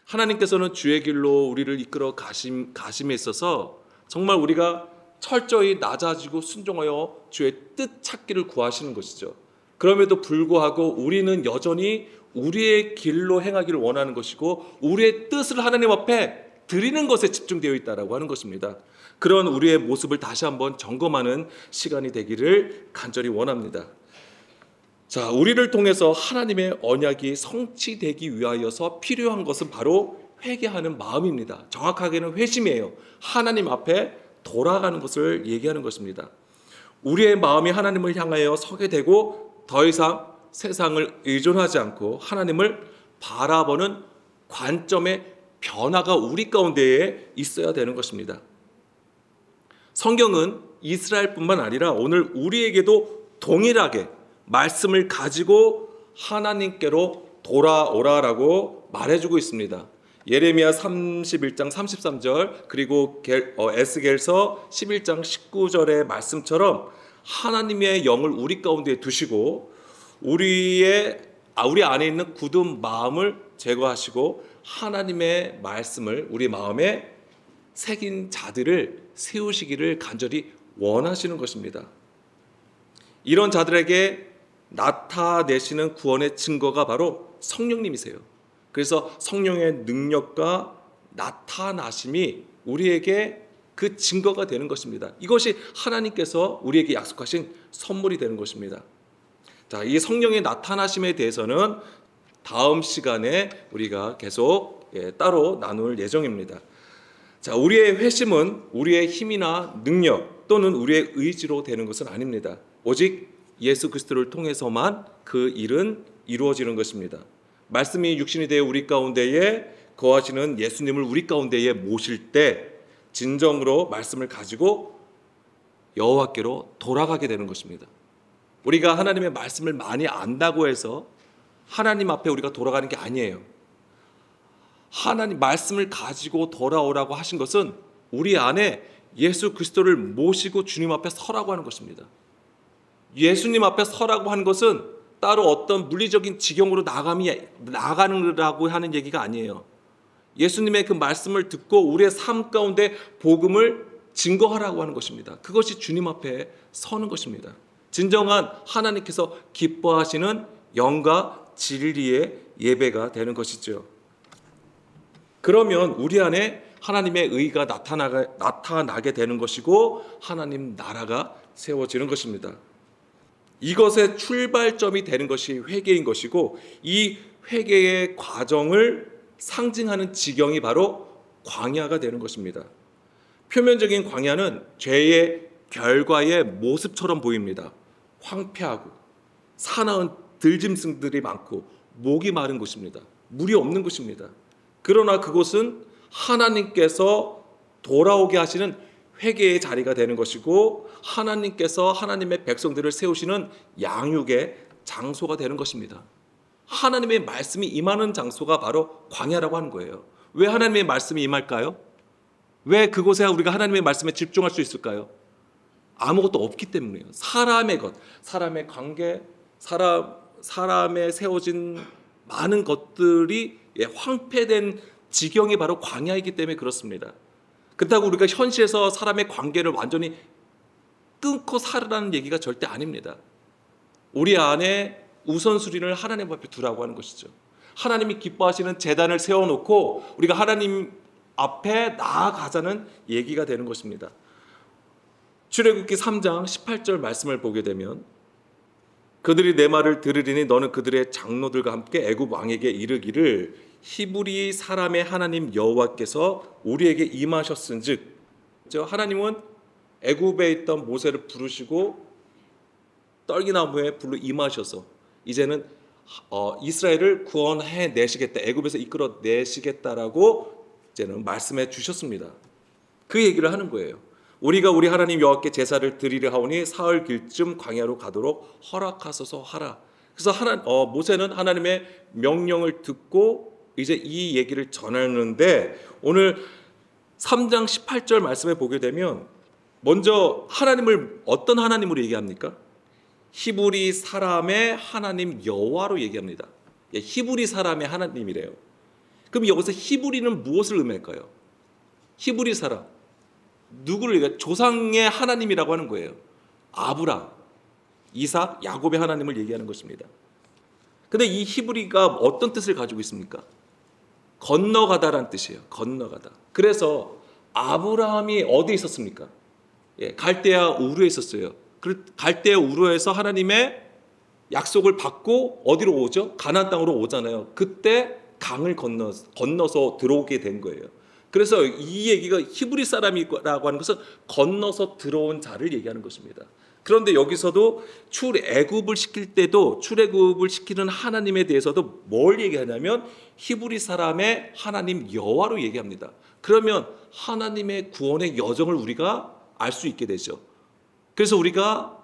하나님께서는 주의 길로 우리를 이끌어 가심에 있어서 정말 우리가 철저히 낮아지고 순종하여 주의 뜻 찾기를 구하시는 것이죠. 그럼에도 불구하고 우리는 여전히 우리의 길로 행하기를 원하는 것이고 우리의 뜻을 하나님 앞에 드리는 것에 집중되어 있다라고 하는 것입니다. 그런 우리의 모습을 다시 한번 점검하는 시간이 되기를 간절히 원합니다. 자, 우리를 통해서 하나님의 언약이 성취되기 위하여서 필요한 것은 바로 회개하는 마음입니다. 정확하게는 회심이에요. 하나님 앞에 돌아가는 것을 얘기하는 것입니다. 우리의 마음이 하나님을 향하여 서게 되고 더 이상 세상을 의존하지 않고 하나님을 바라보는 관점의 변화가 우리 가운데에 있어야 되는 것입니다. 성경은 이스라엘뿐만 아니라 오늘 우리에게도 동일하게 말씀을 가지고 하나님께로 돌아오라라고 말해주고 있습니다. 예레미야 31장 33절 그리고 에스겔서 11장 19절의 말씀처럼 하나님의 영을 우리 가운데 두시고 우리 안에 있는 굳은 마음을 제거하시고 하나님의 말씀을 우리 마음에 새긴 자들을 세우시기를 간절히 원하시는 것입니다. 이런 자들에게 나타내시는 구원의 증거가 바로 성령님이세요. 그래서 성령의 능력과 나타나심이 우리에게 그 증거가 되는 것입니다. 이것이 하나님께서 우리에게 약속하신 선물이 되는 것입니다. 자, 이 성령의 나타나심에 대해서는 다음 시간에 우리가 계속 따로 나눌 예정입니다. 자, 우리의 회심은 우리의 힘이나 능력 또는 우리의 의지로 되는 것은 아닙니다. 오직 예수 그리스도를 통해서만 그 일은 이루어지는 것입니다. 말씀이 육신이 되어 우리 가운데에 거하시는 예수님을 우리 가운데에 모실 때 진정으로 말씀을 가지고 여호와께로 돌아가게 되는 것입니다. 우리가 하나님의 말씀을 많이 안다고 해서 하나님 앞에 우리가 돌아가는 게 아니에요. 하나님 말씀을 가지고 돌아오라고 하신 것은 우리 안에 예수 그리스도를 모시고 주님 앞에 서라고 하는 것입니다. 예수님 앞에 서라고 하는 것은 따로 어떤 물리적인 지경으로 나가는라고 하는 얘기가 아니에요. 예수님의 그 말씀을 듣고 우리의 삶 가운데 복음을 증거하라고 하는 것입니다. 그것이 주님 앞에 서는 것입니다. 진정한 하나님께서 기뻐하시는 영과 진리의 예배가 되는 것이죠. 그러면 우리 안에 하나님의 의가 나타나게 되는 것이고 하나님 나라가 세워지는 것입니다. 이것의 출발점이 되는 것이 회개인 것이고 이 회개의 과정을 상징하는 지경이 바로 광야가 되는 것입니다. 표면적인 광야는 죄의 결과의 모습처럼 보입니다. 황폐하고 사나운 들짐승들이 많고 목이 마른 곳입니다. 물이 없는 곳입니다. 그러나 그곳은 하나님께서 돌아오게 하시는 회개의 자리가 되는 것이고 하나님께서 하나님의 백성들을 세우시는 양육의 장소가 되는 것입니다. 하나님의 말씀이 임하는 장소가 바로 광야라고 하는 거예요. 왜 하나님의 말씀이 임할까요? 왜 그곳에 우리가 하나님의 말씀에 집중할 수 있을까요? 아무것도 없기 때문이에요. 사람의 것, 사람의 관계, 사람의 세워진 많은 것들이 황폐된 지경이 바로 광야이기 때문에 그렇습니다. 그렇다고 우리가 현실에서 사람의 관계를 완전히 끊고 살으라는 얘기가 절대 아닙니다. 우리 안에 우선순위를 하나님 앞에 두라고 하는 것이죠. 하나님이 기뻐하시는 제단을 세워놓고 우리가 하나님 앞에 나아가자는 얘기가 되는 것입니다. 출애굽기 3장 18절 말씀을 보게 되면 그들이 내 말을 들으리니 너는 그들의 장로들과 함께 애굽 왕에게 이르기를 히브리 사람의 하나님 여호와께서 우리에게 임하셨은즉, 하나님은 애굽에 있던 모세를 부르시고 떨기나무에 불로 임하셔서 이제는 이스라엘을 구원해 내시겠다, 애굽에서 이끌어 내시겠다라고 이제는 말씀해 주셨습니다. 그 얘기를 하는 거예요. 우리가 우리 하나님 여호와께 제사를 드리려 하오니 사흘 길쯤 광야로 가도록 허락하소서 하라. 그래서 모세는 하나님의 명령을 듣고 이제 이 얘기를 전하는데, 오늘 3장 18절 말씀에 보게 되면 먼저 하나님을 어떤 하나님으로 얘기합니까? 히브리 사람의 하나님 여호와로 얘기합니다. 히브리 사람의 하나님이래요. 그럼 여기서 히브리는 무엇을 의미할까요? 히브리 사람 누구를 얘기해? 조상의 하나님이라고 하는 거예요. 아브라함, 이삭, 야곱의 하나님을 얘기하는 것입니다. 근데 이 히브리가 어떤 뜻을 가지고 있습니까? 건너가다라는 뜻이에요. 건너가다. 그래서 아브라함이 어디에 있었습니까? 갈대아 우르에 있었어요. 갈대아 우르에서 하나님의 약속을 받고 어디로 오죠? 가나안 땅으로 오잖아요. 그때 강을 건너서 들어오게 된 거예요. 그래서 이 얘기가 히브리 사람이라고 하는 것은 건너서 들어온 자를 얘기하는 것입니다. 그런데 여기서도 출애굽을 시킬 때도 출애굽을 시키는 하나님에 대해서도 뭘 얘기하냐면 히브리 사람의 하나님 여호와로 얘기합니다. 그러면 하나님의 구원의 여정을 우리가 알 수 있게 되죠. 그래서 우리가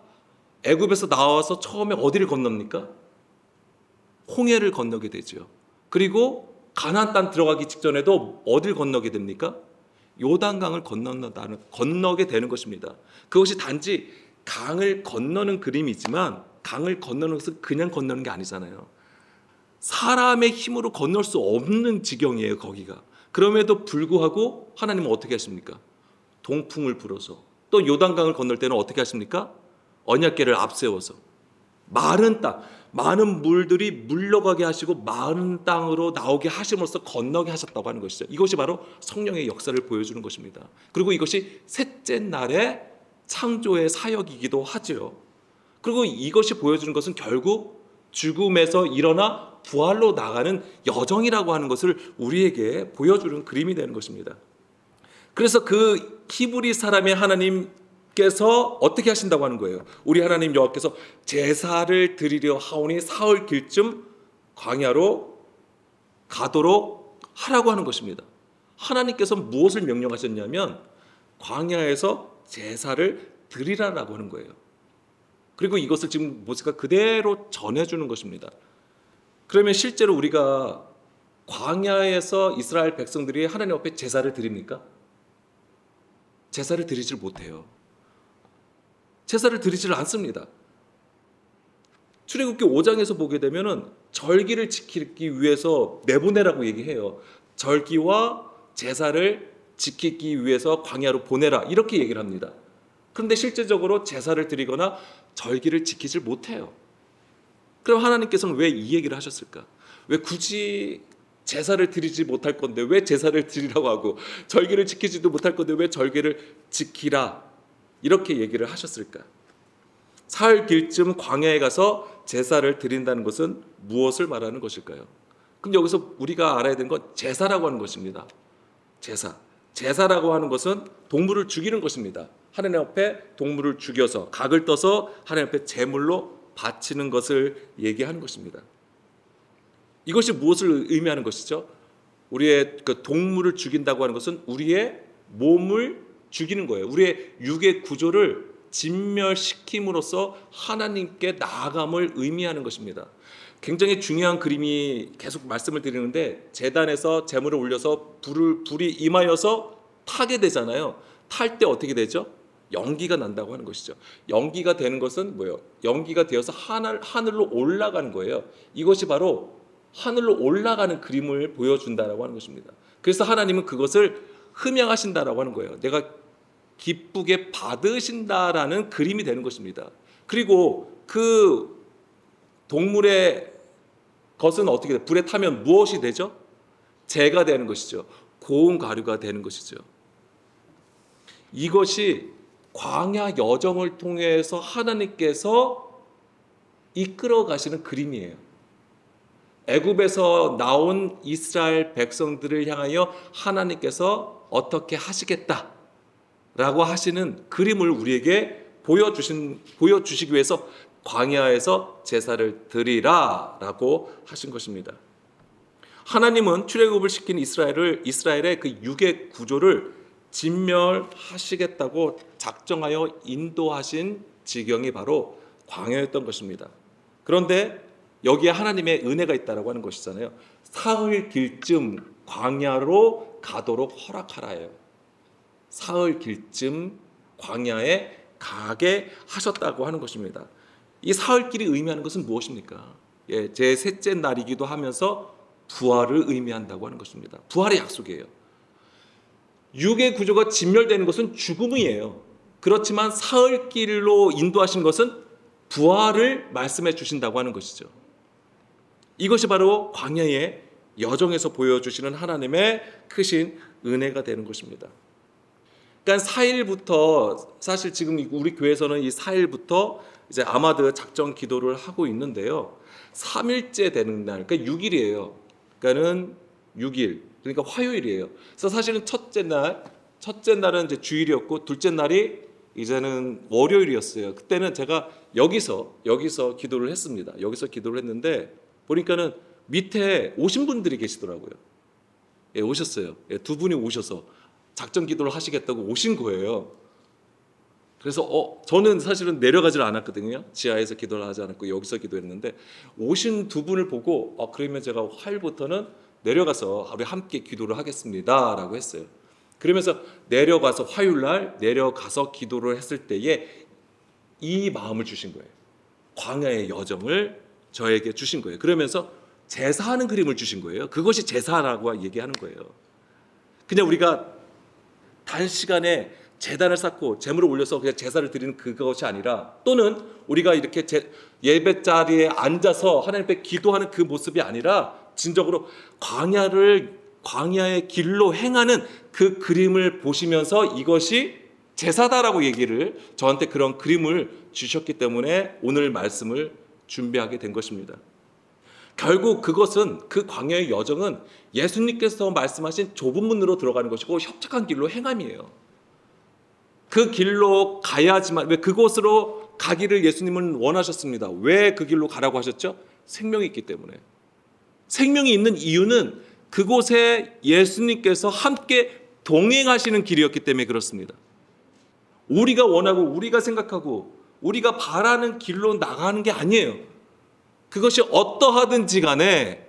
애굽에서 나와서 처음에 어디를 건넙니까? 홍해를 건너게 되죠. 그리고 가나안 땅 들어가기 직전에도 어디를 건너게 됩니까? 요단강을 건너게 되는 것입니다. 그것이 단지 강을 건너는 그림이지만 강을 건너는 것은 그냥 건너는 게 아니잖아요. 사람의 힘으로 건널 수 없는 지경이에요, 거기가. 그럼에도 불구하고 하나님은 어떻게 하십니까? 동풍을 불어서 또 요단강을 건널 때는 어떻게 하십니까? 언약궤를 앞세워서 마른 땅, 많은 물들이 물러가게 하시고 마른 땅으로 나오게 하심으로써 건너게 하셨다고 하는 것이죠. 이것이 바로 성령의 역사를 보여주는 것입니다. 그리고 이것이 셋째 날의 창조의 사역이기도 하죠. 그리고 이것이 보여주는 것은 결국 죽음에서 일어나 부활로 나가는 여정이라고 하는 것을 우리에게 보여주는 그림이 되는 것입니다. 그래서 그 히브리 사람의 하나님께서 어떻게 하신다고 하는 거예요? 우리 하나님 여호와께서 제사를 드리려 하오니 사흘 길쯤 광야로 가도록 하라고 하는 것입니다. 하나님께서 무엇을 명령하셨냐면 광야에서 제사를 드리라라고 하는 거예요. 그리고 이것을 지금 모세가 그대로 전해주는 것입니다. 그러면 실제로 우리가 광야에서 이스라엘 백성들이 하나님 앞에 제사를 드립니까? 제사를 드리질 못해요. 제사를 드리질 않습니다. 출애굽기 5장에서 보게 되면은 절기를 지키기 위해서 내보내라고 얘기해요. 절기와 제사를 지키기 위해서 광야로 보내라 이렇게 얘기를 합니다. 그런데 실제적으로 제사를 드리거나 절기를 지키질 못해요. 그럼 하나님께서는 왜 이 얘기를 하셨을까? 왜 굳이 제사를 드리지 못할 건데 왜 제사를 드리라고 하고 절기를 지키지도 못할 건데 왜 절기를 지키라 이렇게 얘기를 하셨을까? 사흘 길쯤 광야에 가서 제사를 드린다는 것은 무엇을 말하는 것일까요? 그럼 여기서 우리가 알아야 되는 건 제사라고 하는 것입니다. 제사라고 하는 것은 동물을 죽이는 것입니다. 하나님 앞에 동물을 죽여서 각을 떠서 하나님 앞에 제물로 바치는 것을 얘기하는 것입니다. 이것이 무엇을 의미하는 것이죠? 우리의 그 동물을 죽인다고 하는 것은 우리의 몸을 죽이는 거예요. 우리의 육의 구조를 진멸시킴으로써 하나님께 나아감을 의미하는 것입니다. 굉장히 중요한 그림이 계속 말씀을 드리는데 제단에서 제물을 올려서 불이 임하여서 타게 되잖아요. 탈 때 어떻게 되죠? 연기가 난다고 하는 것이죠. 연기가 되는 것은 뭐예요? 연기가 되어서 하늘로 올라가는 거예요. 이것이 바로 하늘로 올라가는 그림을 보여준다라고 하는 것입니다. 그래서 하나님은 그것을 흠양하신다라고 하는 거예요. 내가 기쁘게 받으신다라는 그림이 되는 것입니다. 그리고 그 동물의 것은 어떻게 돼요? 불에 타면 무엇이 되죠? 재가 되는 것이죠. 고운 가루가 되는 것이죠. 이것이 광야 여정을 통해서 하나님께서 이끌어 가시는 그림이에요. 애굽에서 나온 이스라엘 백성들을 향하여 하나님께서 어떻게 하시겠다라고 하시는 그림을 우리에게 보여주시기 위해서 광야에서 제사를 드리라라고 하신 것입니다. 하나님은 출애굽을 시킨 이스라엘의 그 육의 구조를 진멸하시겠다고 작정하여 인도하신 지경이 바로 광야였던 것입니다. 그런데 여기에 하나님의 은혜가 있다라고 하는 것이잖아요. 사흘 길쯤 광야로 가도록 허락하라예요. 사흘 길쯤 광야에 가게 하셨다고 하는 것입니다. 이 사흘 길이 의미하는 것은 무엇입니까? 제 셋째 날이기도 하면서 부활을 의미한다고 하는 것입니다. 부활의 약속이에요. 육의 구조가 진멸되는 것은 죽음이에요. 그렇지만 사흘 길로 인도하신 것은 부활을 말씀해 주신다고 하는 것이죠. 이것이 바로 광야의 여정에서 보여주시는 하나님의 크신 은혜가 되는 것입니다. 그러니까 4일부터 사실 지금 우리 교회에서는 이 4일부터 이제 아마드 작전 기도를 하고 있는데요. 3일째 되는 날, 그러니까 6일이에요. 그러니까는 6일, 그러니까 화요일이에요. 그래서 사실은 첫째 날은 이제 주일이었고 둘째 날이 이제는 월요일이었어요. 그때는 제가 여기서 기도를 했습니다. 여기서 기도를 했는데 보니까는 밑에 오신 분들이 계시더라고요. 예, 오셨어요. 예, 두 분이 오셔서 작전 기도를 하시겠다고 오신 거예요. 그래서 저는 사실은 내려가질 않았거든요. 지하에서 기도를 하지 않았고 여기서 기도했는데 오신 두 분을 보고 그러면 제가 화요일부터는 내려가서 우리 함께 기도를 하겠습니다 라고 했어요. 그러면서 내려가서 화요일날 내려가서 기도를 했을 때에 이 마음을 주신 거예요. 광야의 여정을 저에게 주신 거예요. 그러면서 제사하는 그림을 주신 거예요. 그것이 제사라고 얘기하는 거예요. 그냥 우리가 단시간에 제단을 쌓고 제물을 올려서 그냥 제사를 드리는 그것이 아니라, 또는 우리가 이렇게 예배 자리에 앉아서 하나님 앞에 기도하는 그 모습이 아니라 진정으로 광야의 길로 행하는 그 그림을 보시면서 이것이 제사다라고 얘기를 저한테 그런 그림을 주셨기 때문에 오늘 말씀을 준비하게 된 것입니다. 결국 그것은 그 광야의 여정은 예수님께서 말씀하신 좁은 문으로 들어가는 것이고 협착한 길로 행함이에요. 그 길로 가야지만, 왜 그곳으로 가기를 예수님은 원하셨습니다. 왜 그 길로 가라고 하셨죠? 생명이 있기 때문에. 생명이 있는 이유는 그곳에 예수님께서 함께 동행하시는 길이었기 때문에 그렇습니다. 우리가 원하고 우리가 생각하고 우리가 바라는 길로 나가는 게 아니에요. 그것이 어떠하든지 간에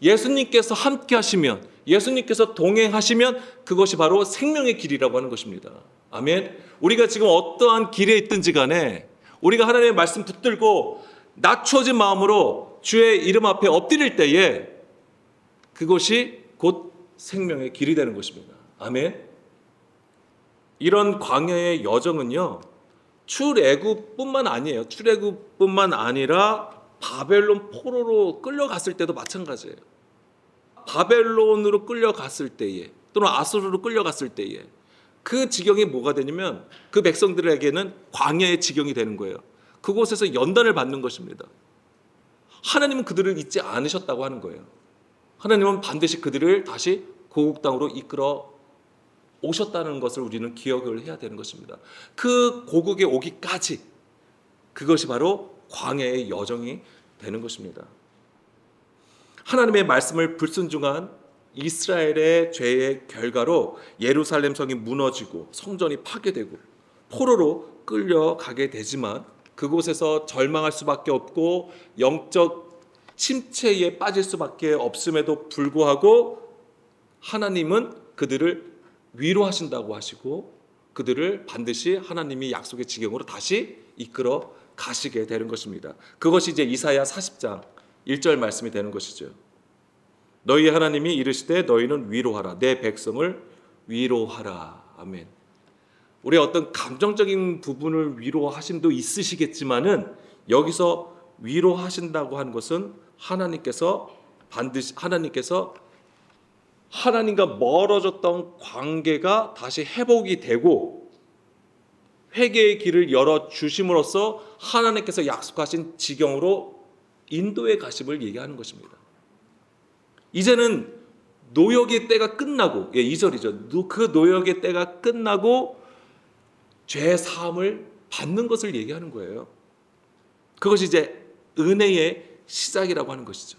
예수님께서 함께 하시면, 예수님께서 동행하시면 그것이 바로 생명의 길이라고 하는 것입니다. 아멘. 우리가 지금 어떠한 길에 있든지 간에 우리가 하나님의 말씀 붙들고 낮춰진 마음으로 주의 이름 앞에 엎드릴 때에 그것이 곧 생명의 길이 되는 것입니다. 아멘. 이런 광야의 여정은요, 출애굽뿐만 아니에요. 출애굽뿐만 아니라 바벨론 포로로 끌려갔을 때도 마찬가지예요. 바벨론으로 끌려갔을 때에, 또는 아수르로 끌려갔을 때에 그 지경이 뭐가 되냐면 그 백성들에게는 광야의 지경이 되는 거예요. 그곳에서 연단을 받는 것입니다. 하나님은 그들을 잊지 않으셨다고 하는 거예요. 하나님은 반드시 그들을 다시 고국 땅으로 이끌어 오셨다는 것을 우리는 기억을 해야 되는 것입니다. 그 고국에 오기까지 그것이 바로 광야의 여정이 되는 것입니다. 하나님의 말씀을 불순종한 이스라엘의 죄의 결과로 예루살렘 성이 무너지고 성전이 파괴되고 포로로 끌려가게 되지만 그곳에서 절망할 수밖에 없고 영적 침체에 빠질 수밖에 없음에도 불구하고 하나님은 그들을 위로하신다고 하시고 그들을 반드시 하나님이 약속의 지경으로 다시 이끌어 가시게 되는 것입니다. 그것이 이제 이사야 40장 1절 말씀이 되는 것이죠. 너희 하나님이 이르시되 너희는 위로하라, 내 백성을 위로하라. 아멘. 우리 어떤 감정적인 부분을 위로하심도 있으시겠지만은 여기서 위로하신다고 하는 것은 하나님께서 하나님과 멀어졌던 관계가 다시 회복이 되고 회개의 길을 열어 주심으로써 하나님께서 약속하신 지경으로 인도에 가심을 얘기하는 것입니다. 이제는 노역의 때가 끝나고, 2절이죠. 그 노역의 때가 끝나고 죄 사함을 받는 것을 얘기하는 거예요. 그것이 이제 은혜의 시작이라고 하는 것이죠.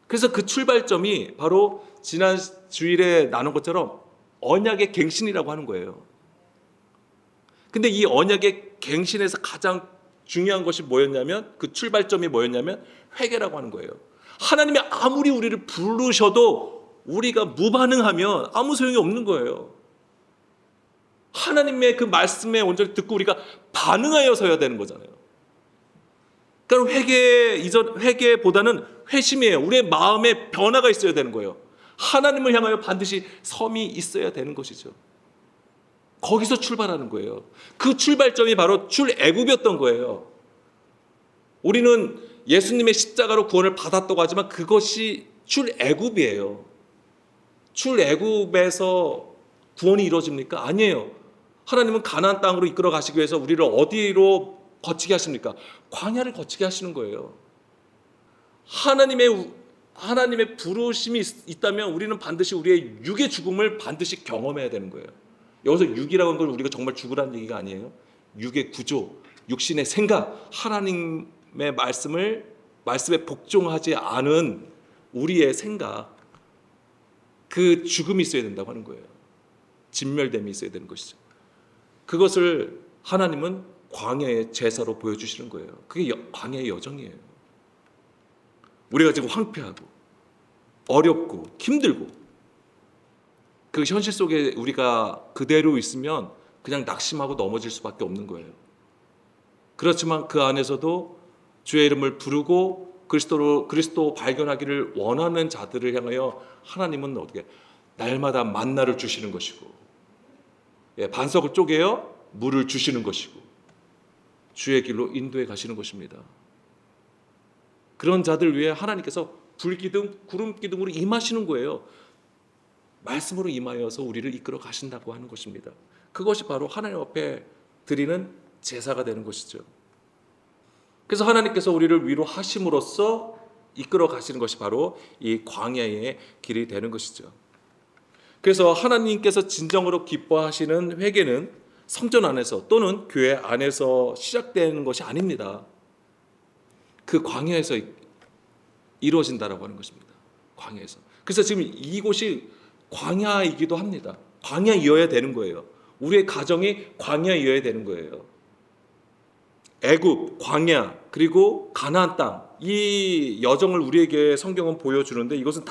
그래서 그 출발점이 바로 지난 주일에 나눈 것처럼 언약의 갱신이라고 하는 거예요. 근데 이 언약의 갱신에서 가장 중요한 것이 뭐였냐면, 그 출발점이 뭐였냐면 회개라고 하는 거예요. 하나님이 아무리 우리를 부르셔도 우리가 무반응하면 아무 소용이 없는 거예요. 하나님의 그 말씀에 온전히 듣고 우리가 반응하여 서야 되는 거잖아요. 그러니까 회개보다는 회심이에요. 우리의 마음에 변화가 있어야 되는 거예요. 하나님을 향하여 반드시 섬이 있어야 되는 것이죠. 거기서 출발하는 거예요. 그 출발점이 바로 출애굽이었던 거예요. 우리는 예수님의 십자가로 구원을 받았다고 하지만 그것이 출애굽이에요. 출애굽에서 구원이 이루어집니까? 아니에요. 하나님은 가나안 땅으로 이끌어 가시기 위해서 우리를 어디로 거치게 하십니까? 광야를 거치게 하시는 거예요. 하나님의 부르심이 있다면 우리는 반드시 우리의 육의 죽음을 반드시 경험해야 되는 거예요. 여기서 육이라고 하는 걸 우리가 정말 죽으라는 얘기가 아니에요. 육의 구조, 육신의 생각, 하나님의 말씀에 복종하지 않은 우리의 생각, 그 죽음이 있어야 된다고 하는 거예요. 진멸됨이 있어야 되는 것이죠. 그것을 하나님은 광야의 제사로 보여주시는 거예요. 그게 광야의 여정이에요. 우리가 지금 황폐하고 어렵고 힘들고 그 현실 속에 우리가 그대로 있으면 그냥 낙심하고 넘어질 수밖에 없는 거예요. 그렇지만 그 안에서도 주의 이름을 부르고 그리스도 발견하기를 원하는 자들을 향하여 하나님은 어떻게 날마다 만나를 주시는 것이고, 반석을 쪼개어 물을 주시는 것이고, 주의 길로 인도해 가시는 것입니다. 그런 자들 위해 하나님께서 불기둥, 구름기둥으로 임하시는 거예요. 말씀으로 임하여서 우리를 이끌어 가신다고 하는 것입니다. 그것이 바로 하나님 앞에 드리는 제사가 되는 것이죠. 그래서 하나님께서 우리를 위로하심으로써 이끌어 가시는 것이 바로 이 광야의 길이 되는 것이죠. 그래서 하나님께서 진정으로 기뻐하시는 회개는 성전 안에서 또는 교회 안에서 시작되는 것이 아닙니다. 그 광야에서 이루어진다라고 하는 것입니다. 광야에서. 그래서 지금 이곳이 광야이기도 합니다. 광야이어야 되는 거예요. 우리의 가정이 광야이어야 되는 거예요. 애굽, 광야, 그리고 가나안 땅, 이 여정을 우리에게 성경은 보여주는데 이것은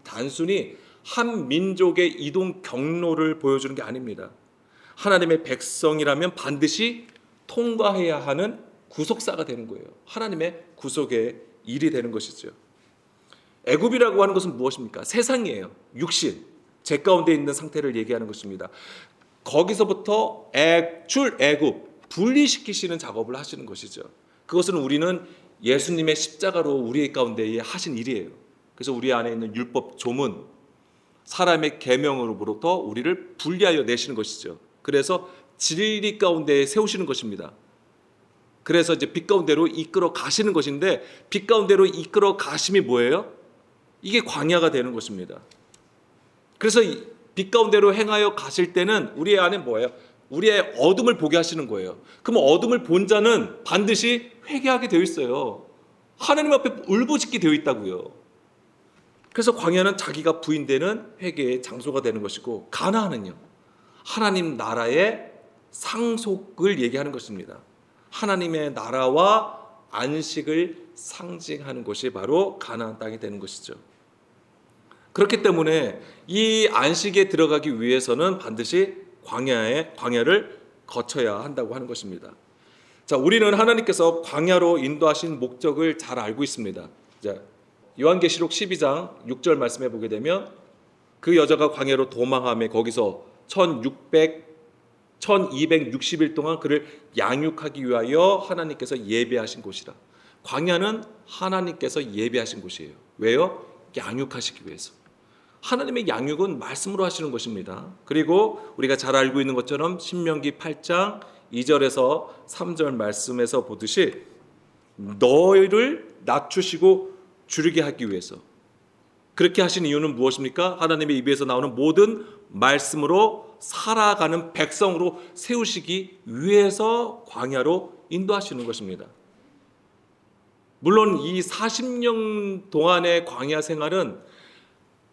단순히 한 민족의 이동 경로를 보여주는 게 아닙니다. 하나님의 백성이라면 반드시 통과해야 하는 구속사가 되는 거예요. 하나님의 구속의 일이 되는 것이죠. 애굽이라고 하는 것은 무엇입니까? 세상이에요. 육신, 제 가운데 있는 상태를 얘기하는 것입니다. 거기서부터 출애굽, 분리시키시는 작업을 하시는 것이죠. 그것은 우리는 예수님의 십자가로 우리 가운데 하신 일이에요. 그래서 우리 안에 있는 율법 조문, 사람의 계명으로부터 우리를 분리하여 내시는 것이죠. 그래서 진리 가운데 세우시는 것입니다. 그래서 이제 빛 가운데로 이끌어 가시는 것인데, 빛 가운데로 이끌어 가심이 뭐예요? 이게 광야가 되는 것입니다. 그래서 빛 가운데로 행하여 가실 때는 우리 안에 뭐예요? 우리의 어둠을 보게 하시는 거예요. 그럼 어둠을 본 자는 반드시 회개하게 되어 있어요. 하나님 앞에 울부짖게 되어 있다고요. 그래서 광야는 자기가 부인되는 회개의 장소가 되는 것이고, 가나안은요, 하나님 나라의 상속을 얘기하는 것입니다. 하나님의 나라와 안식을 상징하는 것이 바로 가나안 땅이 되는 것이죠. 그렇기 때문에 이 안식에 들어가기 위해서는 반드시 광야를 거쳐야 한다고 하는 것입니다. 자, 우리는 하나님께서 광야로 인도하신 목적을 잘 알고 있습니다. 자, 요한계시록 12장 6절 말씀해 보게 되면, 그 여자가 광야로 도망하며 거기서 1260일 동안 그를 양육하기 위하여 하나님께서 예배하신 곳이라. 광야는 하나님께서 예배하신 곳이에요. 왜요? 양육하시기 위해서. 하나님의 양육은 말씀으로 하시는 것입니다. 그리고 우리가 잘 알고 있는 것처럼 신명기 8장 2절에서 3절 말씀에서 보듯이 너희를 낮추시고 줄이게 하기 위해서. 그렇게 하신 이유는 무엇입니까? 하나님의 입에서 나오는 모든 말씀으로 살아가는 백성으로 세우시기 위해서 광야로 인도하시는 것입니다. 물론 이 40년 동안의 광야 생활은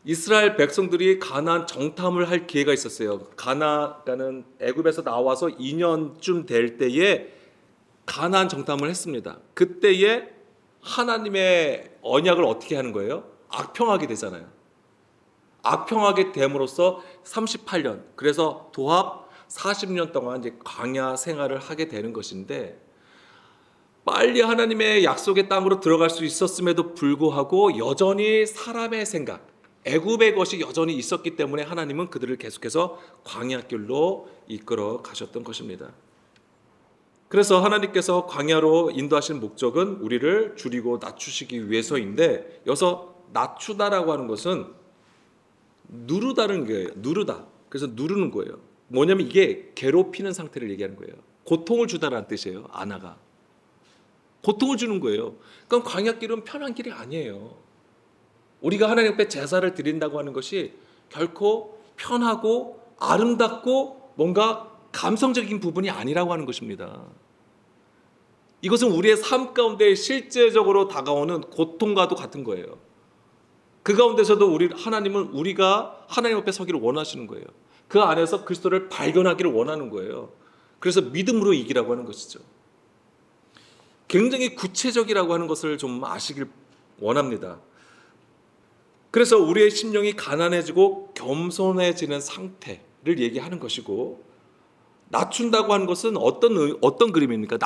이스라엘 백성들이 가나안 정탐을 할 기회가 있었어요. 가나안은 애굽에서 나와서 2년쯤 될 때에 가나안 정탐을 했습니다. 그때에 하나님의 언약을 어떻게 하는 거예요? 악평하게 되잖아요. 악평하게 됨으로써 38년, 그래서 도합 40년 동안 이제 광야 생활을 하게 되는 것인데, 빨리 하나님의 약속의 땅으로 들어갈 수 있었음에도 불구하고 여전히 사람의 생각, 애굽의 것이 여전히 있었기 때문에 하나님은 그들을 계속해서 광야길로 이끌어 가셨던 것입니다. 그래서 하나님께서 광야로 인도하신 목적은 우리를 줄이고 낮추시기 위해서인데, 여기서 낮추다라고 하는 것은 누르다는 거예요. 누르다. 그래서 누르는 거예요. 뭐냐면 이게 괴롭히는 상태를 얘기하는 거예요. 고통을 주다라는 뜻이에요. 아나가 고통을 주는 거예요. 그럼 광야길은 편한 길이 아니에요. 우리가 하나님 앞에 제사를 드린다고 하는 것이 결코 편하고 아름답고 뭔가 감성적인 부분이 아니라고 하는 것입니다. 이것은 우리의 삶 가운데 실제적으로 다가오는 고통과도 같은 거예요. 그 가운데서도 하나님은 우리가 하나님 앞에 서기를 원하시는 거예요. 그 안에서 그리스도를 발견하기를 원하는 거예요. 그래서 믿음으로 이기라고 하는 것이죠. 굉장히 구체적이라고 하는 것을 좀 아시길 원합니다. 그래서 우리의 심령이 가난해지고 겸손해지는 상태를 얘기하는 것이고, 낮춘다고 하는 것은 어떤 그림입니까?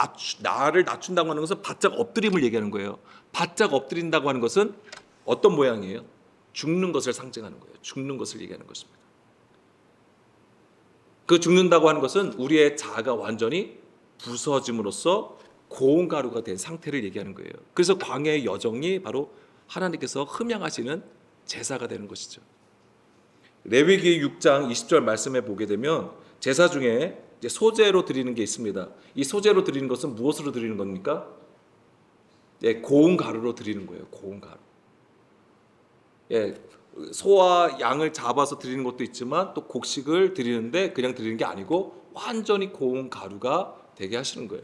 나를 낮춘다고 하는 것은 바짝 엎드림을 얘기하는 거예요. 바짝 엎드린다고 하는 것은 어떤 모양이에요? 죽는 것을 상징하는 거예요. 죽는 것을 얘기하는 것입니다. 그 죽는다고 하는 것은 우리의 자아가 완전히 부서짐으로써 고운 가루가 된 상태를 얘기하는 거예요. 그래서 광야의 여정이 바로 하나님께서 흠양하시는 제사가 되는 것이죠. 레위기 6장 20절 말씀에 보게 되면 제사 중에 이제 소제로 드리는 게 있습니다. 이 소제로 드리는 것은 무엇으로 드리는 겁니까? 예, 고운 가루로 드리는 거예요. 고운 가루. 예, 소와 양을 잡아서 드리는 것도 있지만 또 곡식을 드리는데 그냥 드리는 게 아니고 완전히 고운 가루가 되게 하시는 거예요.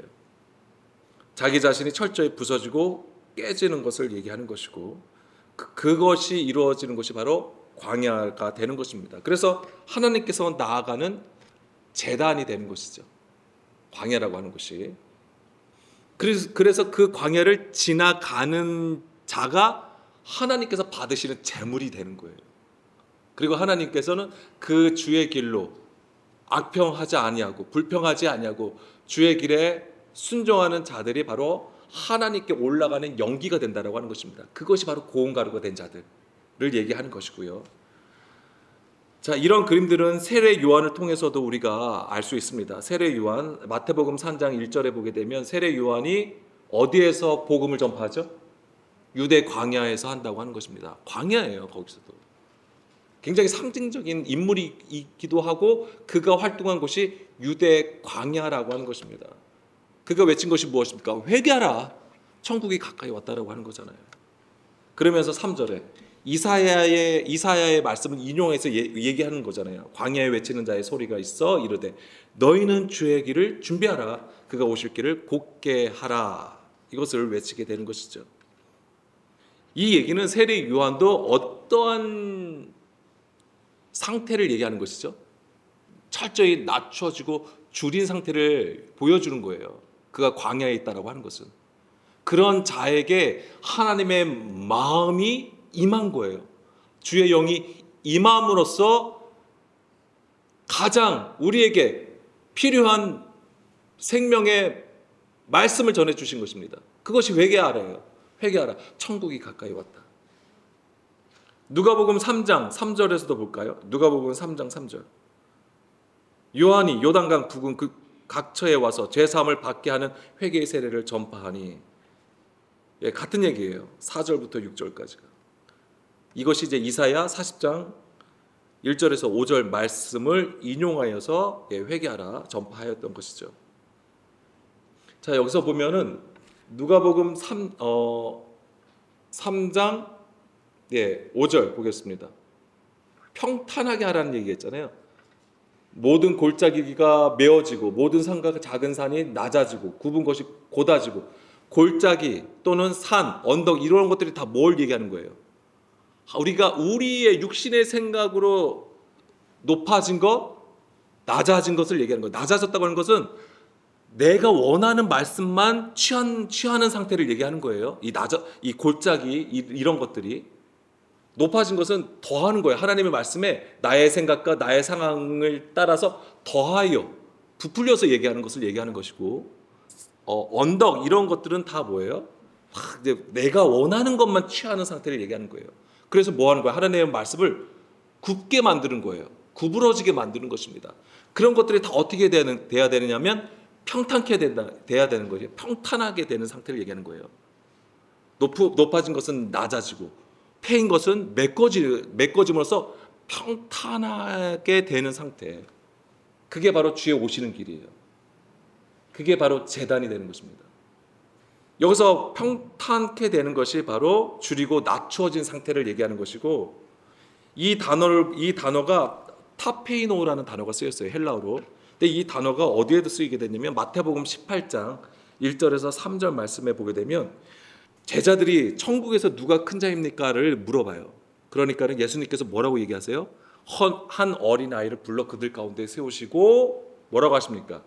자기 자신이 철저히 부서지고 깨지는 것을 얘기하는 것이고, 그것이 이루어지는 것이 바로 광야가 되는 것입니다. 그래서 하나님께서 나아가는 제단이 되는 것이죠. 광야라고 하는 것이. 그래서 그 광야를 지나가는 자가 하나님께서 받으시는 제물이 되는 거예요. 그리고 하나님께서는 그 주의 길로 악평하지 아니하고 불평하지 아니하고 주의 길에 순종하는 자들이 바로 하나님께 올라가는 연기가 된다라고 하는 것입니다. 그것이 바로 고운 가루가 된 자들을 얘기하는 것이고요. 자, 이런 그림들은 세례 요한을 통해서도 우리가 알 수 있습니다. 세례 요한, 마태복음 3장 1절에 보게 되면 세례 요한이 어디에서 복음을 전파하죠? 유대 광야에서 한다고 하는 것입니다. 광야예요. 거기서도 굉장히 상징적인 인물이기도 하고, 그가 활동한 곳이 유대 광야라고 하는 것입니다. 그가 외친 것이 무엇입니까? 회개하라, 천국이 가까이 왔다라고 하는 거잖아요. 그러면서 3절에 이사야의 말씀을 인용해서 얘기하는 거잖아요. 광야에 외치는 자의 소리가 있어 이르되 너희는 주의 길을 준비하라, 그가 오실 길을 곧게 하라, 이것을 외치게 되는 것이죠. 이 얘기는 세례 요한도 어떠한 상태를 얘기하는 것이죠? 철저히 낮춰지고 줄인 상태를 보여주는 거예요. 그가 광야에 있다라고 하는 것은 그런 자에게 하나님의 마음이 임한 거예요. 주의 영이 임함으로써 가장 우리에게 필요한 생명의 말씀을 전해주신 것입니다. 그것이 회개하라예요. 회개하라, 천국이 가까이 왔다. 누가복음 3장 3절에서도 볼까요? 누가복음 3장 3절. 요한이 요단강 부근 그 각처에 와서 죄사함을 받게 하는 회개의 세례를 전파하니, 예, 같은 얘기예요. 4절부터 6절까지가. 이것이 이제 이사야 40장 1절에서 5절 말씀을 인용하여서, 예, 회개하라 전파하였던 것이죠. 자, 여기서 보면은 누가복음 3장, 예, 5절 보겠습니다. 평탄하게 하라는 얘기했잖아요. 모든 골짜기가 메어지고 모든 산과 작은 산이 낮아지고 굽은 것이 곧아지고, 골짜기 또는 산, 언덕, 이런 것들이 다 뭘 얘기하는 거예요? 우리가 우리의 육신의 생각으로 높아진 것, 낮아진 것을 얘기하는 거예요. 낮아졌다고 하는 것은 내가 원하는 말씀만 취하는 상태를 얘기하는 거예요. 이 골짜기, 이런 것들이. 높아진 것은 더하는 거예요. 하나님의 말씀에 나의 생각과 나의 상황을 따라서 더하여 부풀려서 얘기하는 것을 얘기하는 것이고, 언덕 이런 것들은 다 뭐예요? 이제 내가 원하는 것만 취하는 상태를 얘기하는 거예요. 그래서 뭐 하는 거예요? 하나님의 말씀을 굽게 만드는 거예요. 구부러지게 만드는 것입니다. 그런 것들이 다 어떻게 돼야 되느냐면 평탄케 돼야 되는 거예요. 평탄하게 되는 상태를 얘기하는 거예요. 높아진 것은 낮아지고 패인 것은 메꿔짐으로써 평탄하게 되는 상태. 그게 바로 주의 오시는 길이에요. 그게 바로 제단이 되는 것입니다. 여기서 평탄케 되는 것이 바로 줄이고 낮추어진 상태를 얘기하는 것이고, 이 단어가 타페이노라는 단어가 쓰였어요. 헬라어로. 근데 이 단어가 어디에도 쓰이게 됐냐면 마태복음 18장 1절에서 3절 말씀에 보게 되면 제자들이 천국에서 누가 큰 자입니까를 물어봐요. 그러니까 예수님께서 뭐라고 얘기하세요? 한 어린아이를 불러 그들 가운데 세우시고 뭐라고 하십니까?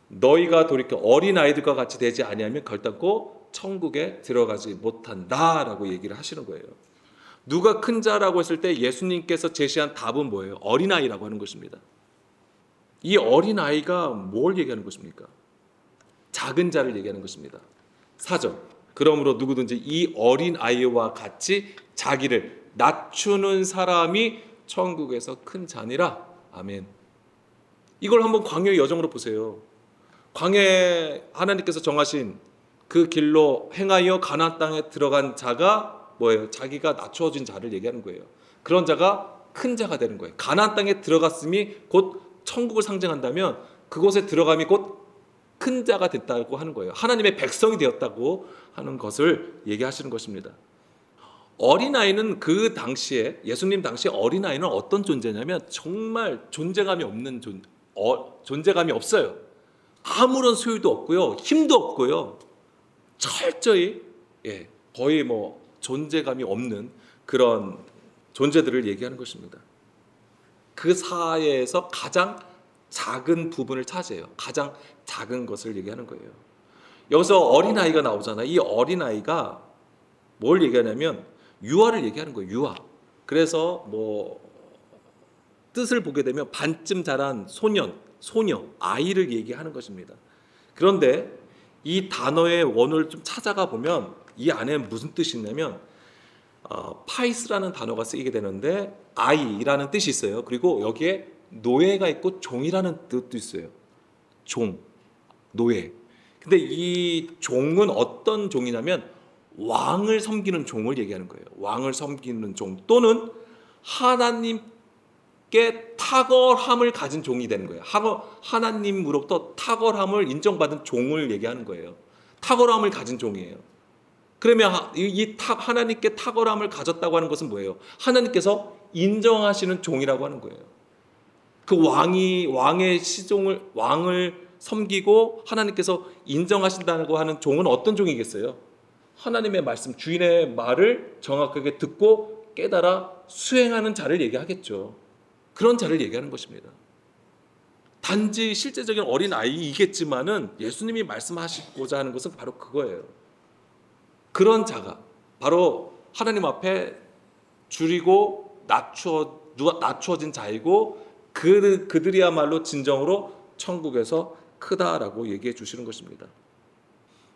너희가 돌이켜 어린아이들과 같이 되지 아니하면 결단코 천국에 들어가지 못한다라고 얘기를 하시는 거예요. 누가 큰 자라고 했을 때 예수님께서 제시한 답은 뭐예요? 어린아이라고 하는 것입니다. 이 어린아이가 뭘 얘기하는 것입니까? 작은 자를 얘기하는 것입니다. 4절. 그러므로 누구든지 이 어린아이와 같이 자기를 낮추는 사람이 천국에서 큰 자니라. 아멘. 이걸 한번 광야의 여정으로 보세요. 광야에 하나님께서 정하신 그 길로 행하여 가나안 땅에 들어간 자가 뭐예요? 자기가 낮추어진 자를 얘기하는 거예요. 그런 자가 큰 자가 되는 거예요. 가나안 땅에 들어갔음이 곧 천국을 상징한다면 그곳에 들어감이 곧 큰 자가 됐다고 하는 거예요. 하나님의 백성이 되었다고 하는 것을 얘기하시는 것입니다. 어린아이는 그 당시에 예수님 당시에 어린아이는 어떤 존재냐면 정말 존재감이 없어요. 아무런 소유도 없고요. 힘도 없고요. 철저히 거의 존재감이 없는 그런 존재들을 얘기하는 것입니다. 그 사회에서 가장 작은 부분을 차지해요. 가장 작은 것을 얘기하는 거예요. 여기서 어린아이가 나오잖아요. 이 어린아이가 뭘 얘기하냐면 유아를 얘기하는 거예요. 유아. 그래서 뜻을 보게 되면 반쯤 자란 소녀, 아이를 얘기하는 것입니다. 그런데 이 단어의 원어를 좀 찾아가 보면 이 안에 무슨 뜻이 있냐면 파이스라는 단어가 쓰이게 되는데 아이라는 뜻이 있어요. 그리고 여기에 노예가 있고 종이라는 뜻도 있어요. 종, 노예. 근데 이 종은 어떤 종이냐면 왕을 섬기는 종을 얘기하는 거예요. 왕을 섬기는 종 또는 하나님께 탁월함을 가진 종이 되는 거예요. 하나님으로부터 탁월함을 인정받은 종을 얘기하는 거예요. 탁월함을 가진 종이에요. 그러면 하나님께 탁월함을 가졌다고 하는 것은 뭐예요? 하나님께서 인정하시는 종이라고 하는 거예요. 그 왕을 섬기고 하나님께서 인정하신다고 하는 종은 어떤 종이겠어요? 하나님의 말씀, 주인의 말을 정확하게 듣고 깨달아 수행하는 자를 얘기하겠죠. 그런 자를 얘기하는 것입니다. 단지 실제적인 어린아이이겠지만은 예수님이 말씀하시고자 하는 것은 바로 그거예요. 그런 자가 바로 하나님 앞에 줄이고 낮추어진 자이고 그들이야말로 진정으로 천국에서 크다라고 얘기해 주시는 것입니다.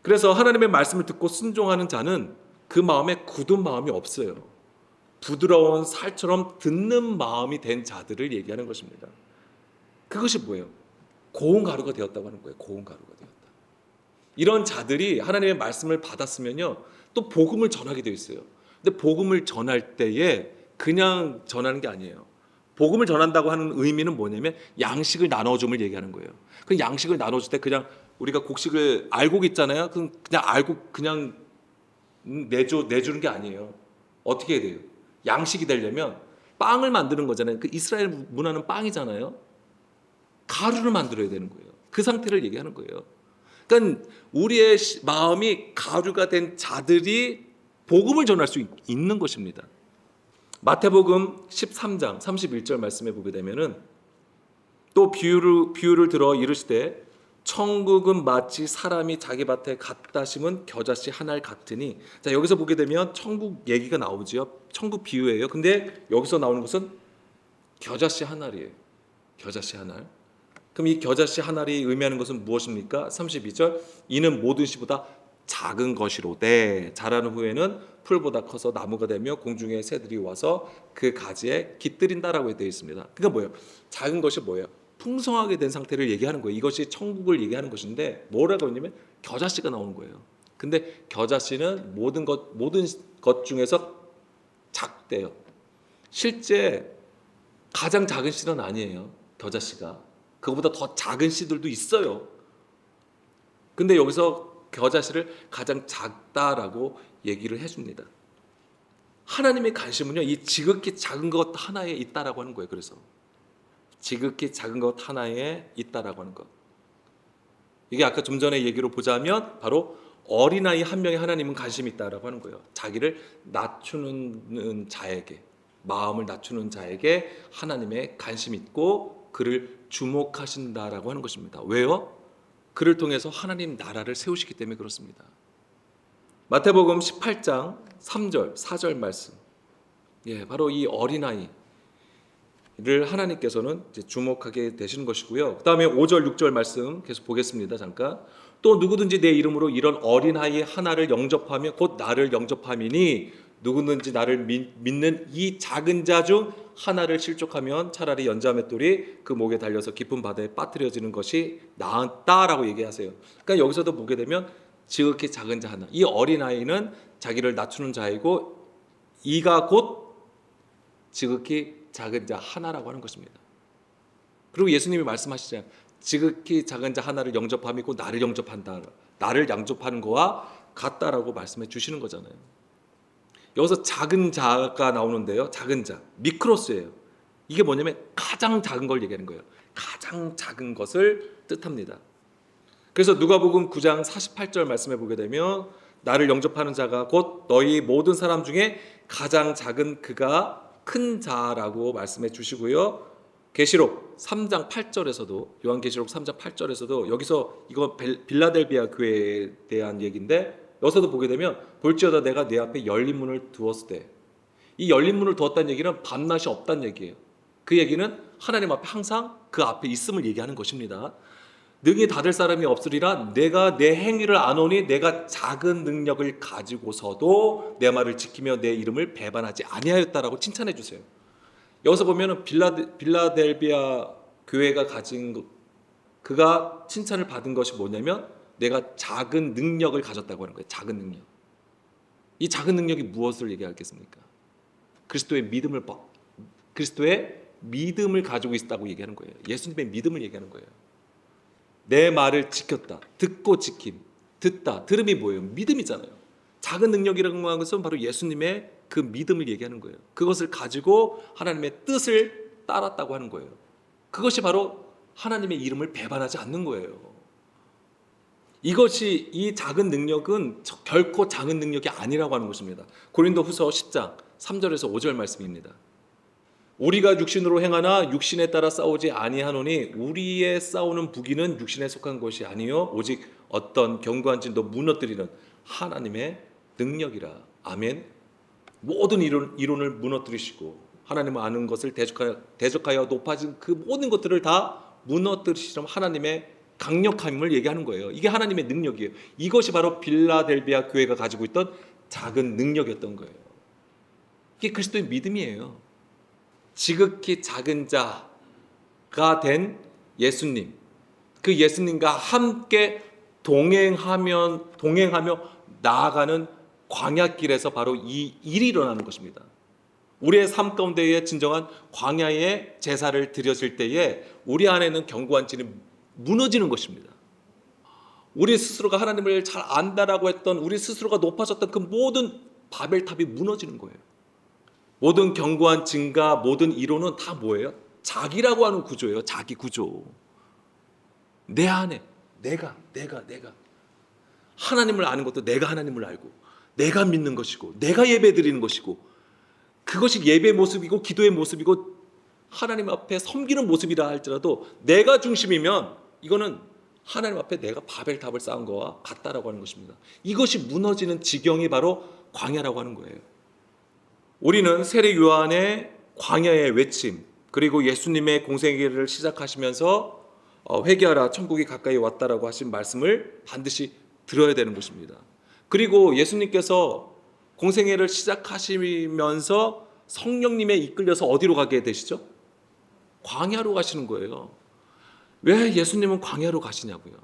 그래서 하나님의 말씀을 듣고 순종하는 자는 그 마음에 굳은 마음이 없어요. 부드러운 살처럼 듣는 마음이 된 자들을 얘기하는 것입니다. 그것이 뭐예요? 고운 가루가 되었다고 하는 거예요. 고운 가루가 되었다. 이런 자들이 하나님의 말씀을 받았으면요, 또 복음을 전하게 되어 있어요. 근데 복음을 전할 때에 그냥 전하는 게 아니에요. 복음을 전한다고 하는 의미는 뭐냐면 양식을 나눠줌을 얘기하는 거예요. 그 양식을 나눠줄 때 그냥 우리가 곡식을 알곡 있잖아요. 그냥 알곡 그냥 내주는 게 아니에요. 어떻게 해야 돼요? 양식이 되려면 빵을 만드는 거잖아요. 그 이스라엘 문화는 빵이잖아요. 가루를 만들어야 되는 거예요. 그 상태를 얘기하는 거예요. 그러니까 우리의 마음이 가루가 된 자들이 복음을 전할 수 있는 것입니다. 마태복음 13장 31절 말씀에 보게 되면은 또 비유를 들어 이르시되 천국은 마치 사람이 자기 밭에 갖다 심은 겨자씨 한 알 같으니. 자, 여기서 보게 되면 천국 얘기가 나오죠. 천국 비유예요. 근데 여기서 나오는 것은 겨자씨 한 알이에요. 겨자씨 한 알. 그럼 이 겨자씨 한 알이 의미하는 것은 무엇입니까? 32절, 이는 모든 씨보다 작은 것이로되 자라는 후에는 풀보다 커서 나무가 되며 공중의 새들이 와서 그 가지에 깃들인다라고 되어 있습니다. 그러니까 뭐예요? 작은 것이 뭐예요? 풍성하게 된 상태를 얘기하는 거예요. 이것이 천국을 얘기하는 것인데 뭐라고 하냐면 겨자씨가 나오는 거예요. 근데 겨자씨는 모든 것 중에서 작대요. 실제 가장 작은 씨는 아니에요. 겨자씨가. 그거보다 더 작은 씨들도 있어요. 근데 여기서 겨자씨를 가장 작다라고 얘기를 해줍니다. 하나님의 관심은요, 이 지극히 작은 것 하나에 있다라고 하는 거예요. 그래서 지극히 작은 것 하나에 있다라고 하는 것. 이게 아까 좀 전에 얘기로 보자면 바로 어린아이 한 명에 하나님은 관심이 있다라고 하는 거예요. 자기를 낮추는 자에게, 마음을 낮추는 자에게 하나님의 관심이 있고 그를 주목하신다라고 하는 것입니다. 왜요? 그를 통해서 하나님 나라를 세우시기 때문에 그렇습니다. 마태복음 18장 3절, 4절 말씀. 바로 이 어린아이를 하나님께서는 이제 주목하게 되시는 것이고요. 그 다음에 5절, 6절 말씀 계속 보겠습니다. 잠깐. 또 누구든지 내 이름으로 이런 어린아이 하나를 영접하며 곧 나를 영접함이니 누구든지 나를 믿는 이 작은 자 중 하나를 실족하면 차라리 연자 맷돌이 그 목에 달려서 깊은 바다에 빠뜨려지는 것이 나았다라고 얘기하세요. 그러니까 여기서도 보게 되면 지극히 작은 자 하나, 이 어린아이는 자기를 낮추는 자이고 이가 곧 지극히 작은 자 하나라고 하는 것입니다. 그리고 예수님이 말씀하시잖아요. 지극히 작은 자 하나를 영접함이고 나를 영접한다. 나를 영접하는 거와 같다라고 말씀해 주시는 거잖아요. 여기서 작은 자가 나오는데요. 작은 자, 미크로스예요. 이게 뭐냐면 가장 작은 걸 얘기하는 거예요. 가장 작은 것을 뜻합니다. 그래서 누가복음 9장 48절 말씀해 보게 되면 나를 영접하는 자가 곧 너희 모든 사람 중에 가장 작은 그가 큰 자라고 말씀해 주시고요. 계시록 3장 8절에서도 요한계시록 3장 8절에서도 여기서 이거 빌라델비아 교회에 대한 얘기인데 여기서도 보게 되면 볼지어다 내가 내 앞에 열린 문을 두었을 때, 이 열린 문을 두었다는 얘기는 밤낮이 없다는 얘기예요. 그 얘기는 하나님 앞에 항상 그 앞에 있음을 얘기하는 것입니다. 능히 닫을 사람이 없으리라. 내가 내 행위를 아노니 내가 작은 능력을 가지고서도 내 말을 지키며 내 이름을 배반하지 아니하였다라고 칭찬해 주세요. 여기서 보면은 빌라델비아 교회가 가진 것, 그가 칭찬을 받은 것이 뭐냐면 내가 작은 능력을 가졌다고 하는 거예요. 작은 능력. 이 작은 능력이 무엇을 얘기하겠습니까? 그리스도의 믿음을 가지고 있다고 얘기하는 거예요. 예수님의 믿음을 얘기하는 거예요. 내 말을 지켰다. 듣고 지킴. 듣다. 들음이 뭐예요? 믿음이잖아요. 작은 능력이라는 것은 바로 예수님의 그 믿음을 얘기하는 거예요. 그것을 가지고 하나님의 뜻을 따랐다고 하는 거예요. 그것이 바로 하나님의 이름을 배반하지 않는 거예요. 이것이, 이 작은 능력은 결코 작은 능력이 아니라고 하는 것입니다. 고린도후서 10장 3절에서 5절 말씀입니다. 우리가 육신으로 행하나 육신에 따라 싸우지 아니하노니 우리의 싸우는 부기는 육신에 속한 것이 아니요 오직 어떤 견고한 진도 무너뜨리는 하나님의 능력이라. 아멘. 모든 이론을 무너뜨리시고 하나님을 아는 것을 대적하여 높아진 그 모든 것들을 다 무너뜨리시는 하나님의 강력함을 얘기하는 거예요. 이게 하나님의 능력이에요. 이것이 바로 빌라델비아 교회가 가지고 있던 작은 능력이었던 거예요. 이게 그리스도의 믿음이에요. 지극히 작은 자가 된 예수님, 그 예수님과 함께 동행하며 나아가는 광야길에서 바로 이 일이 일어나는 것입니다. 우리의 삶 가운데에 진정한 광야의 제사를 드렸을 때에 우리 안에는 견고한 진이 무너지는 것입니다. 우리 스스로가 하나님을 잘 안다라고 했던, 우리 스스로가 높아졌던 그 모든 바벨탑이 무너지는 거예요. 모든 견고한 진과 모든 이론은 다 뭐예요? 자기라고 하는 구조예요. 자기 구조. 내 안에 내가 하나님을 아는 것도 내가 하나님을 알고 내가 믿는 것이고 내가 예배 드리는 것이고 그것이 예배의 모습이고 기도의 모습이고 하나님 앞에 섬기는 모습이라 할지라도 내가 중심이면 이거는 하나님 앞에 내가 바벨탑을 쌓은 거와 같다라고 하는 것입니다. 이것이 무너지는 지경이 바로 광야라고 하는 거예요. 우리는 세례 요한의 광야의 외침, 그리고 예수님의 공생애를 시작하시면서 회개하라 천국이 가까이 왔다라고 하신 말씀을 반드시 들어야 되는 것입니다. 그리고 예수님께서 공생애를 시작하시면서 성령님에 이끌려서 어디로 가게 되시죠? 광야로 가시는 거예요. 왜 예수님은 광야로 가시냐고요?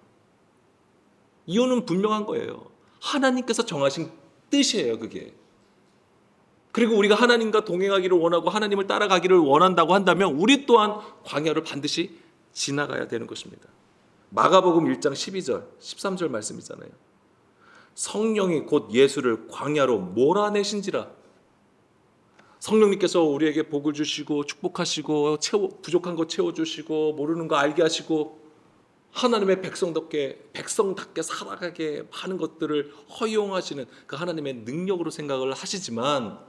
이유는 분명한 거예요. 하나님께서 정하신 뜻이에요, 그게. 그리고 우리가 하나님과 동행하기를 원하고 하나님을 따라가기를 원한다고 한다면 우리 또한 광야를 반드시 지나가야 되는 것입니다. 마가복음 1장 12절, 13절 말씀이잖아요. 성령이 곧 예수를 광야로 몰아내신지라. 성령님께서 우리에게 복을 주시고 축복하시고 부족한 거 채워주시고 모르는 거 알게 하시고 하나님의 백성답게 살아가게 하는 것들을 허용하시는 그 하나님의 능력으로 생각을 하시지만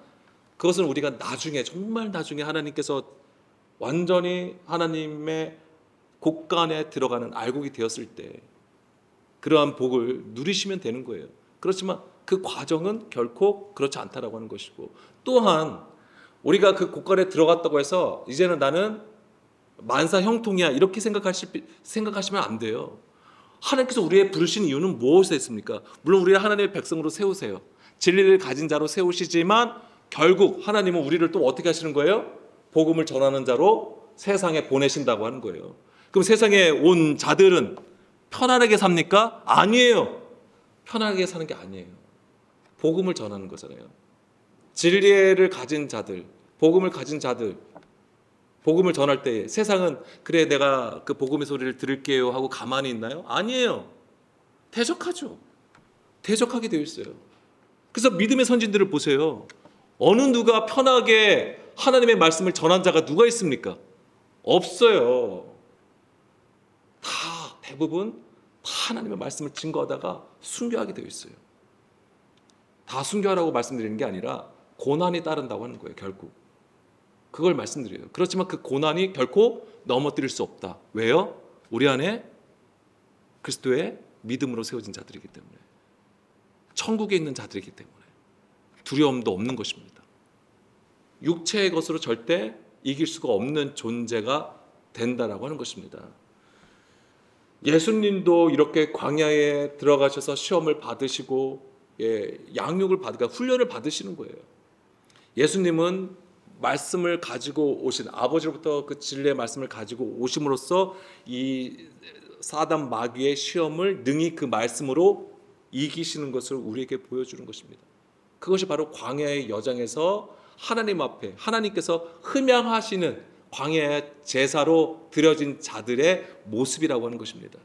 그것은 우리가 나중에 정말 나중에 하나님께서 완전히 하나님의 곳간에 들어가는 알곡이 되었을 때 그러한 복을 누리시면 되는 거예요. 그렇지만 그 과정은 결코 그렇지 않다라고 하는 것이고 또한 우리가 그 곳간에 들어갔다고 해서 이제는 나는 만사 형통이야 이렇게 생각하시면 안 돼요. 하나님께서 우리의 부르신 이유는 무엇에 있습니까? 물론 우리를 하나님의 백성으로 세우세요. 진리를 가진 자로 세우시지만 결국 하나님은 우리를 또 어떻게 하시는 거예요? 복음을 전하는 자로 세상에 보내신다고 하는 거예요. 그럼 세상에 온 자들은 편안하게 삽니까? 아니에요. 편안하게 사는 게 아니에요. 복음을 전하는 거잖아요. 진리를 가진 자들, 복음을 가진 자들, 복음을 전할 때 세상은 그래 내가 그 복음의 소리를 들을게요 하고 가만히 있나요? 아니에요. 대적하죠. 대적하게 되어 있어요. 그래서 믿음의 선진들을 보세요. 어느 누가 편하게 하나님의 말씀을 전한 자가 누가 있습니까? 없어요. 다 대부분 하나님의 말씀을 증거하다가 순교하게 되어 있어요. 다 순교하라고 말씀드리는 게 아니라 고난이 따른다고 하는 거예요. 결국 그걸 말씀드려요. 그렇지만 그 고난이 결코 넘어뜨릴 수 없다. 왜요? 우리 안에 그리스도의 믿음으로 세워진 자들이기 때문에, 천국에 있는 자들이기 때문에 두려움도 없는 것입니다. 육체의 것으로 절대 이길 수가 없는 존재가 된다라고 하는 것입니다. 예수님도 이렇게 광야에 들어가셔서 시험을 받으시고 양육을 받으니까 훈련을 받으시는 거예요. 예수님은 말씀을 가지고 오신 아버지로부터 그 진리의 말씀을 가지고 오심으로써 이 사단 마귀의 시험을 능히 그 말씀으로 이기시는 것을 우리에게 보여주는 것입니다. 그것이 바로 광야의 여정에서 하나님 앞에 하나님께서 흠양하시는 광야의 제사로 드려진 자들의 모습이라고 하는 것입니다.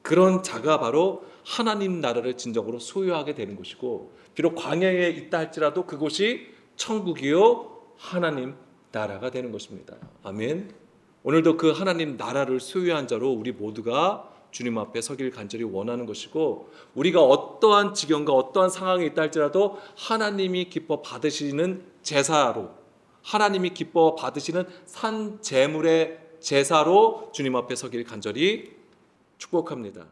그런 자가 바로 하나님 나라를 진정으로 소유하게 되는 것이고, 비록 광야에 있다 할지라도 그곳이 천국이요 하나님 나라가 되는 것입니다. 아멘. 오늘도 그 하나님 나라를 소유한 자로 우리 모두가 주님 앞에 서기를 간절히 원하는 것이고, 우리가 어떠한 지경과 어떠한 상황에 있다 할지라도 하나님이 기뻐 받으시는 제사로, 하나님이 기뻐 받으시는 산 제물의 제사로 주님 앞에 서기를 간절히 축복합니다.